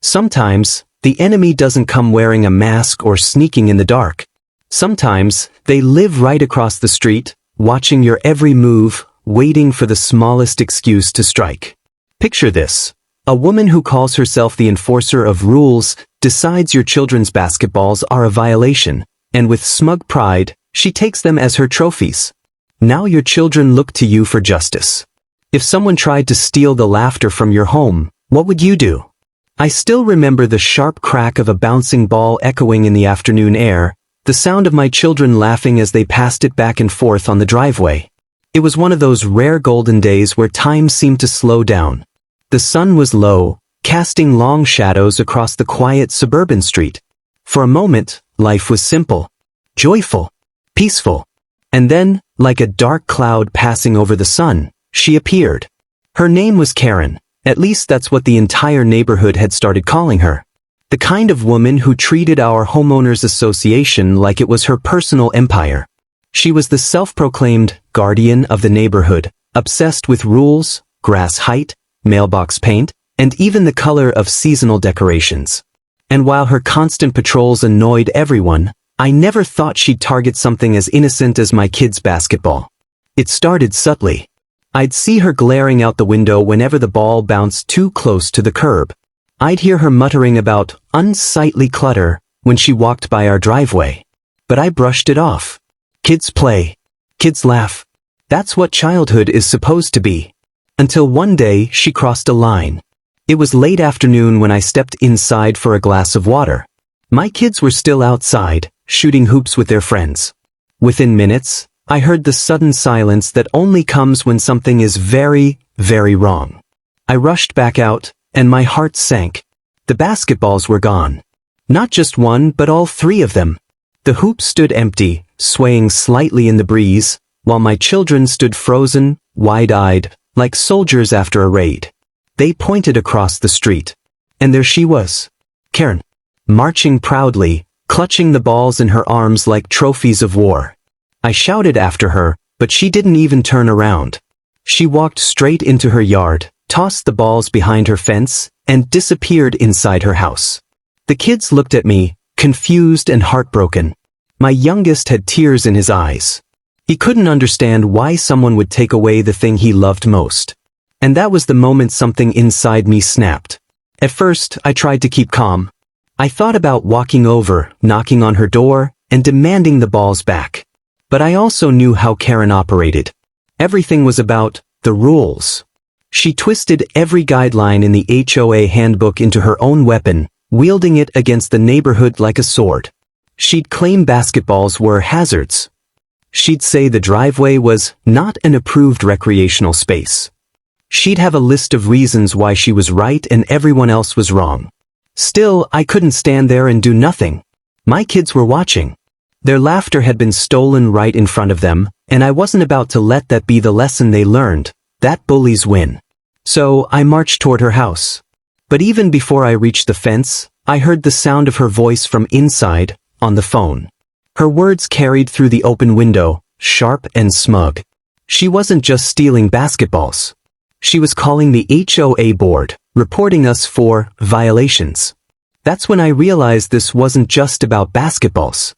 Sometimes, the enemy doesn't come wearing a mask or sneaking in the dark. Sometimes, they live right across the street, watching your every move, waiting for the smallest excuse to strike. Picture this. A woman who calls herself the enforcer of rules decides your children's basketballs are a violation, and with smug pride, she takes them as her trophies. Now your children look to you for justice. If someone tried to steal the laughter from your home, what would you do? I still remember the sharp crack of a bouncing ball echoing in the afternoon air, the sound of my children laughing as they passed it back and forth on the driveway. It was one of those rare golden days where time seemed to slow down. The sun was low, casting long shadows across the quiet suburban street. For a moment, life was simple, joyful, peaceful. And then, like a dark cloud passing over the sun, she appeared. Her name was Karen, at least that's what the entire neighborhood had started calling her. The kind of woman who treated our homeowners association like it was her personal empire. She was the self-proclaimed guardian of the neighborhood, obsessed with rules, grass height, mailbox paint, and even the color of seasonal decorations. And while her constant patrols annoyed everyone, I never thought she'd target something as innocent as my kids' basketball. It started subtly. I'd see her glaring out the window whenever the ball bounced too close to the curb. I'd hear her muttering about unsightly clutter when she walked by our driveway. But I brushed it off. Kids play. Kids laugh. That's what childhood is supposed to be. Until one day she crossed a line. It was late afternoon when I stepped inside for a glass of water. My kids were still outside, shooting hoops with their friends. Within minutes, I heard the sudden silence that only comes when something is very, very wrong. I rushed back out, and my heart sank. The basketballs were gone. Not just one, but all three of them. The hoops stood empty, swaying slightly in the breeze, while my children stood frozen, wide-eyed, like soldiers after a raid. They pointed across the street. And there she was, Karen, marching proudly, clutching the balls in her arms like trophies of war. I shouted after her, but she didn't even turn around. She walked straight into her yard, tossed the balls behind her fence, and disappeared inside her house. The kids looked at me, confused and heartbroken. My youngest had tears in his eyes. He couldn't understand why someone would take away the thing he loved most. And that was the moment something inside me snapped. At first, I tried to keep calm. I thought about walking over, knocking on her door, and demanding the balls back. But I also knew how Karen operated. Everything was about the rules. She twisted every guideline in the HOA handbook into her own weapon, wielding it against the neighborhood like a sword. She'd claim basketballs were hazards. She'd say the driveway was not an approved recreational space. She'd have a list of reasons why she was right and everyone else was wrong. Still, I couldn't stand there and do nothing. My kids were watching. Their laughter had been stolen right in front of them, and I wasn't about to let that be the lesson they learned, that bullies win. So, I marched toward her house. But even before I reached the fence, I heard the sound of her voice from inside, on the phone. Her words carried through the open window, sharp and smug. She wasn't just stealing basketballs. She was calling the HOA board, reporting us for violations. That's when I realized this wasn't just about basketballs.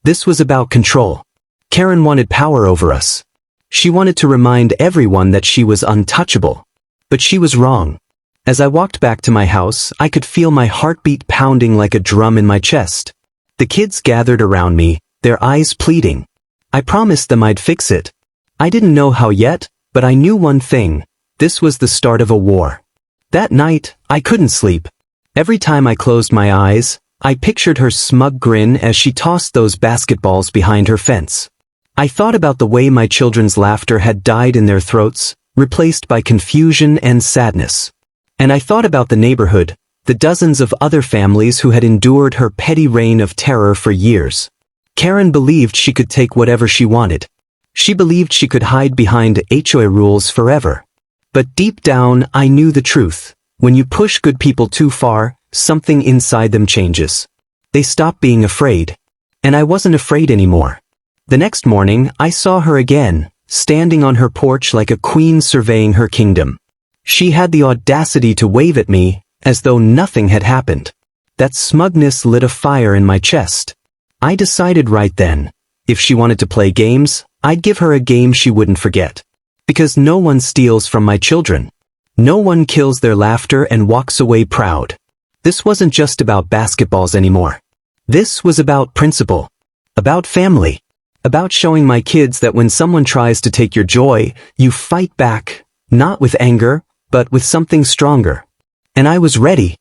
This was about control. Karen wanted power over us. She wanted to remind everyone that she was untouchable. But she was wrong. As I walked back to my house, I could feel my heartbeat pounding like a drum in my chest. The kids gathered around me, their eyes pleading. I promised them I'd fix it. I didn't know how yet, but I knew one thing. This was the start of a war. That night, I couldn't sleep. Every time I closed my eyes, I pictured her smug grin as she tossed those basketballs behind her fence. I thought about the way my children's laughter had died in their throats, replaced by confusion and sadness. And I thought about the neighborhood, the dozens of other families who had endured her petty reign of terror for years. Karen believed she could take whatever she wanted. She believed she could hide behind HOA rules forever. But deep down, I knew the truth. When you push good people too far, something inside them changes. They stop being afraid. And I wasn't afraid anymore. The next morning, I saw her again, standing on her porch like a queen surveying her kingdom. She had the audacity to wave at me, as though nothing had happened. That smugness lit a fire in my chest. I decided right then, if she wanted to play games, I'd give her a game she wouldn't forget. Because no one steals from my children. No one kills their laughter and walks away proud. This wasn't just about basketballs anymore. This was about principle. About family. About showing my kids that when someone tries to take your joy, you fight back, not with anger, but with something stronger. And I was ready.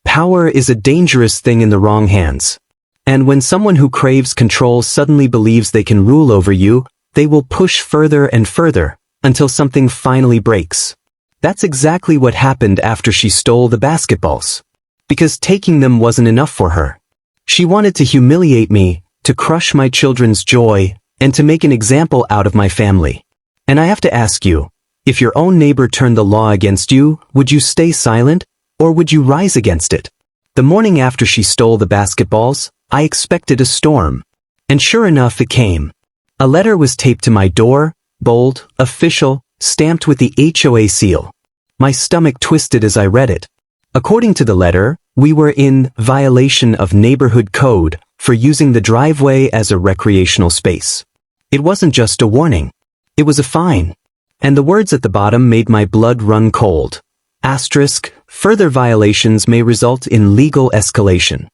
Power is a dangerous thing in the wrong hands. And when someone who craves control suddenly believes they can rule over you, they will push further and further, until something finally breaks. That's exactly what happened after she stole the basketballs. Because taking them wasn't enough for her. She wanted to humiliate me, to crush my children's joy, and to make an example out of my family. And I have to ask you, if your own neighbor turned the law against you, would you stay silent, or would you rise against it? The morning after she stole the basketballs, I expected a storm. And sure enough, it came. A letter was taped to my door, bold, official, stamped with the HOA seal. My stomach twisted as I read it. According to the letter, we were in violation of neighborhood code for using the driveway as a recreational space. It wasn't just a warning. It was a fine. And the words at the bottom made my blood run cold. Asterisk, further violations may result in legal escalation.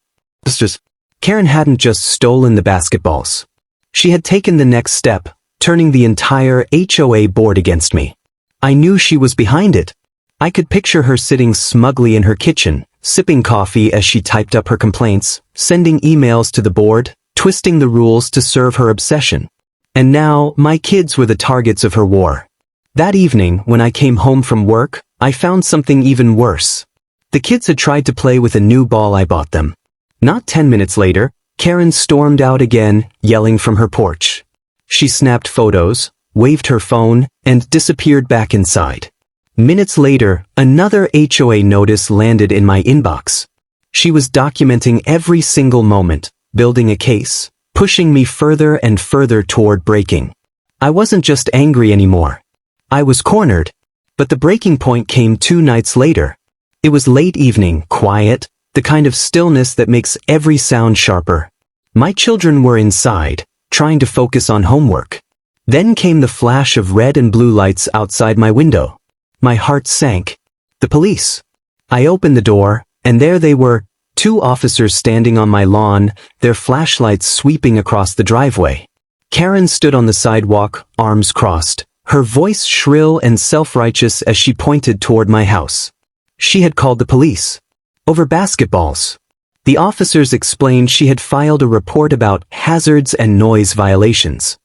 Karen hadn't just stolen the basketballs. She had taken the next step, turning the entire HOA board against me. I knew she was behind it. I could picture her sitting smugly in her kitchen, sipping coffee as she typed up her complaints, sending emails to the board, twisting the rules to serve her obsession. And now, my kids were the targets of her war. That evening, when I came home from work, I found something even worse. The kids had tried to play with a new ball I bought them. Not 10 minutes later, Karen stormed out again, yelling from her porch. She snapped photos, waved her phone, and disappeared back inside. Minutes later, another HOA notice landed in my inbox. She was documenting every single moment, building a case, pushing me further and further toward breaking. I wasn't just angry anymore. I was cornered. But the breaking point came 2 nights later. It was late evening, quiet, the kind of stillness that makes every sound sharper. My children were inside, trying to focus on homework. Then came the flash of red and blue lights outside my window. My heart sank. The police. I opened the door, and there they were, 2 officers standing on my lawn, their flashlights sweeping across the driveway. Karen stood on the sidewalk, arms crossed, her voice shrill and self-righteous as she pointed toward my house. She had called the police. Over basketballs. The officers explained she had filed a report about hazards and noise violations.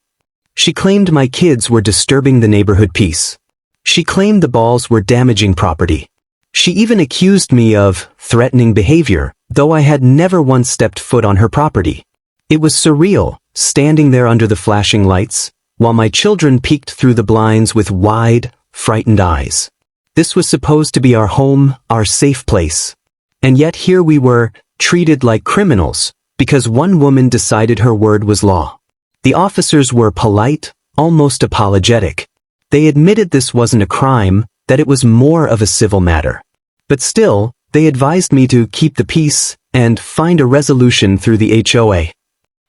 She claimed my kids were disturbing the neighborhood peace. She claimed the balls were damaging property. She even accused me of threatening behavior, though I had never once stepped foot on her property. It was surreal, standing there under the flashing lights, while my children peeked through the blinds with wide, frightened eyes. This was supposed to be our home, our safe place. And yet here we were, treated like criminals, because one woman decided her word was law. The officers were polite, almost apologetic. They admitted this wasn't a crime, that it was more of a civil matter. But still, they advised me to keep the peace and find a resolution through the HOA.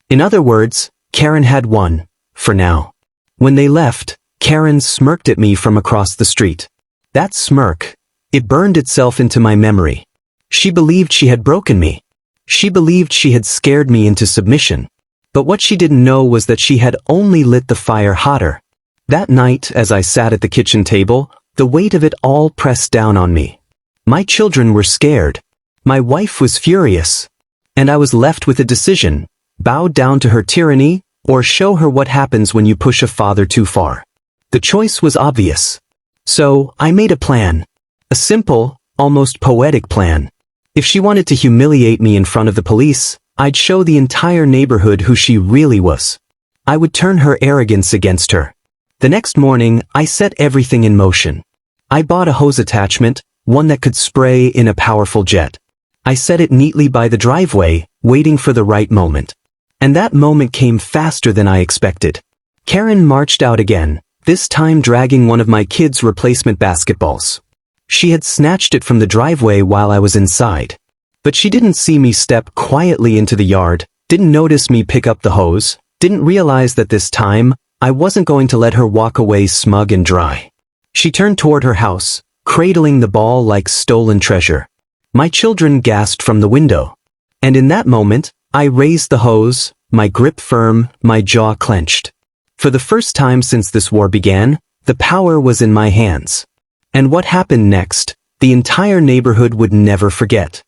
In other words, Karen had won, for now. When they left, Karen smirked at me from across the street. That smirk, it burned itself into my memory. She believed she had broken me. She believed she had scared me into submission. But what she didn't know was that she had only lit the fire hotter. That night, as I sat at the kitchen table, the weight of it all pressed down on me. My children were scared. My wife was furious. And I was left with a decision: bow down to her tyranny, or show her what happens when you push a father too far. The choice was obvious. So, I made a plan. A simple, almost poetic plan. If she wanted to humiliate me in front of the police, I'd show the entire neighborhood who she really was. I would turn her arrogance against her. The next morning, I set everything in motion. I bought a hose attachment, one that could spray in a powerful jet. I set it neatly by the driveway, waiting for the right moment. And that moment came faster than I expected. Karen marched out again, this time dragging one of my kids' replacement basketballs. She had snatched it from the driveway while I was inside. But she didn't see me step quietly into the yard, didn't notice me pick up the hose, didn't realize that this time, I wasn't going to let her walk away smug and dry. She turned toward her house, cradling the ball like stolen treasure. My children gasped from the window. And in that moment, I raised the hose, my grip firm, my jaw clenched. For the first time since this war began, the power was in my hands. And what happened next, the entire neighborhood would never forget.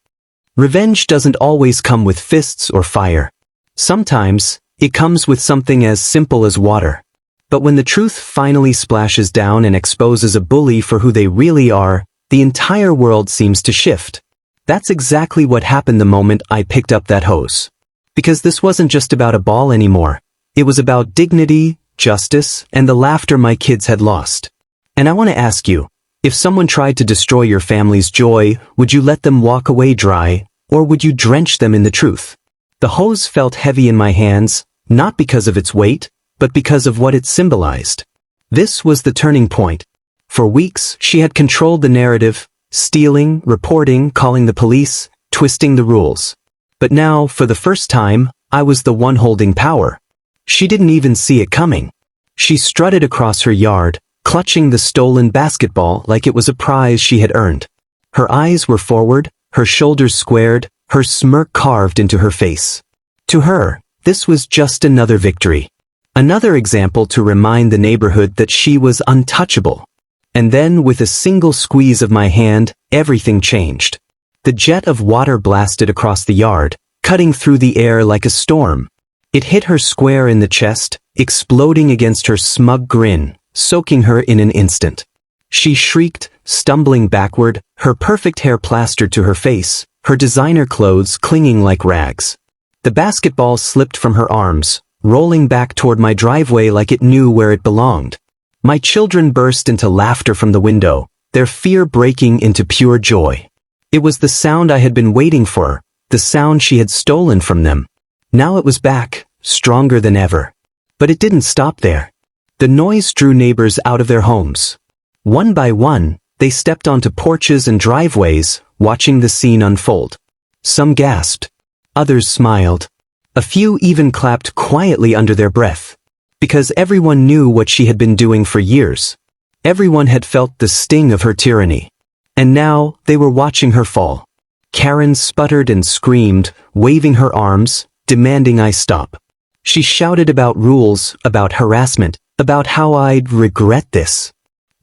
Revenge doesn't always come with fists or fire. Sometimes, it comes with something as simple as water. But when the truth finally splashes down and exposes a bully for who they really are, the entire world seems to shift. That's exactly what happened the moment I picked up that hose. Because this wasn't just about a ball anymore. It was about dignity, justice, and the laughter my kids had lost. And I want to ask you, if someone tried to destroy your family's joy, would you let them walk away dry, or would you drench them in the truth? The hose felt heavy in my hands, not because of its weight, but because of what it symbolized. This was the turning point. For weeks, she had controlled the narrative, stealing, reporting, calling the police, twisting the rules. But now, for the first time, I was the one holding power. She didn't even see it coming. She strutted across her yard, clutching the stolen basketball like it was a prize she had earned. Her eyes were forward, her shoulders squared, her smirk carved into her face. To her, this was just another victory. Another example to remind the neighborhood that she was untouchable. And then, with a single squeeze of my hand, everything changed. The jet of water blasted across the yard, cutting through the air like a storm. It hit her square in the chest, exploding against her smug grin, soaking her in an instant. She shrieked, stumbling backward, her perfect hair plastered to her face, her designer clothes clinging like rags. The basketball slipped from her arms, rolling back toward my driveway like it knew where it belonged. My children burst into laughter from the window, their fear breaking into pure joy. It was the sound I had been waiting for, the sound she had stolen from them. Now it was back, stronger than ever. But it didn't stop there. The noise drew neighbors out of their homes. One by one, they stepped onto porches and driveways, watching the scene unfold. Some gasped. Others smiled. A few even clapped quietly under their breath. Because everyone knew what she had been doing for years. Everyone had felt the sting of her tyranny. And now, they were watching her fall. Karen sputtered and screamed, waving her arms, demanding I stop. She shouted about rules, about harassment, about how I'd regret this.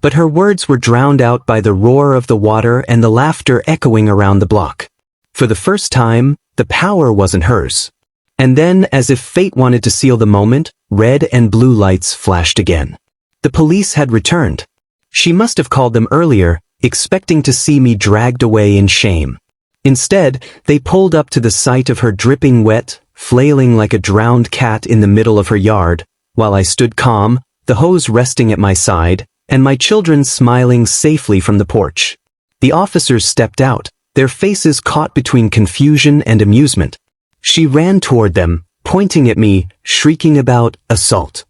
But her words were drowned out by the roar of the water and the laughter echoing around the block. For the first time, the power wasn't hers. And then, as if fate wanted to seal the moment, red and blue lights flashed again. The police had returned. She must have called them earlier, expecting to see me dragged away in shame. Instead, they pulled up to the sight of her dripping wet, flailing like a drowned cat in the middle of her yard, while I stood calm, the hose resting at my side, and my children smiling safely from the porch. The officers stepped out, their faces caught between confusion and amusement. She ran toward them, pointing at me, shrieking about assault.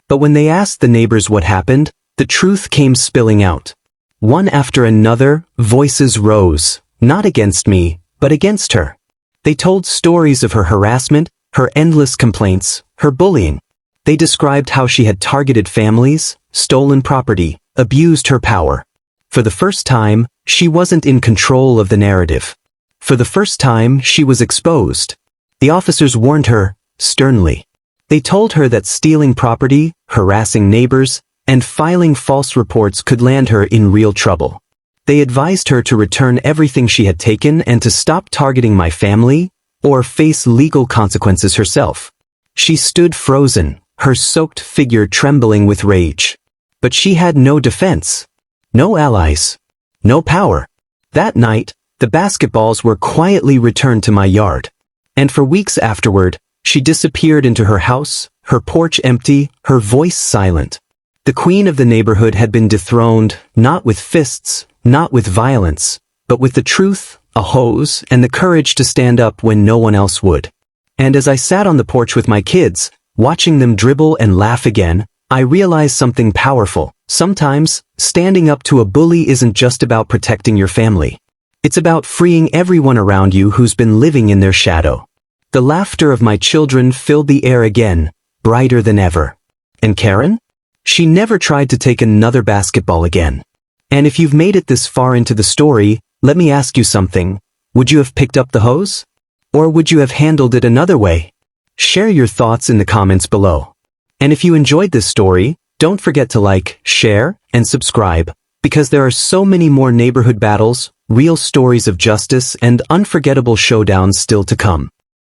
But when they asked the neighbors what happened, the truth came spilling out. One after another, voices rose, not against me, but against her. They told stories of her harassment, her endless complaints, her bullying. They described how she had targeted families, stolen property, abused her power. For the first time, she wasn't in control of the narrative. For the first time, she was exposed. The officers warned her, sternly. They told her that stealing property, harassing neighbors, and filing false reports could land her in real trouble. They advised her to return everything she had taken and to stop targeting my family, or face legal consequences herself. She stood frozen, her soaked figure trembling with rage. But she had no defense. No allies. No power. That night, the basketballs were quietly returned to my yard. And for weeks afterward, she disappeared into her house, her porch empty, her voice silent. The queen of the neighborhood had been dethroned, not with fists, not with violence, but with the truth, a hose, and the courage to stand up when no one else would. And as I sat on the porch with my kids, watching them dribble and laugh again, I realized something powerful. Sometimes, Standing up to a bully isn't just about protecting your family. It's about freeing everyone around you who's been living in their shadow. The laughter of my children filled the air again, brighter than ever. And Karen? She never tried to take another basketball again. And if you've made it this far into the story, let me ask you something. Would you have picked up the hose? Or would you have handled it another way? Share your thoughts in the comments below. And if you enjoyed this story, don't forget to like, share, and subscribe, because there are so many more neighborhood battles, real stories of justice, and unforgettable showdowns still to come.